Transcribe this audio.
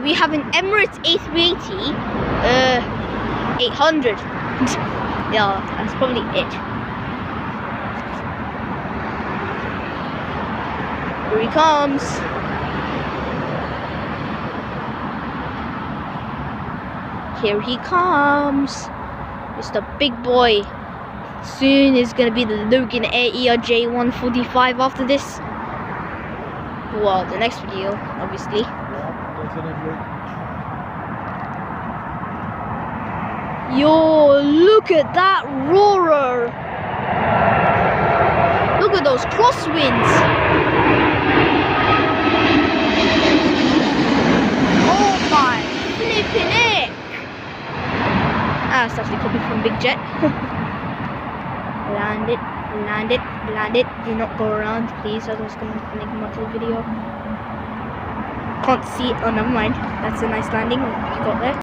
we have an Emirates A380, 800. Yeah, that's probably it. Here he comes. Here he comes. It's the big boy. Soon is gonna be the Logan Air J145 after this. Well, the next video, obviously. Yo, look at that roarer. Look at those crosswinds. Oh my flipping heck. Ah, it's actually copied from Big Jet. Land it, land it, land it. Do not go around, please. I was going to make a multiple video. Can't see it. Oh, never mind. That's a nice landing you got there.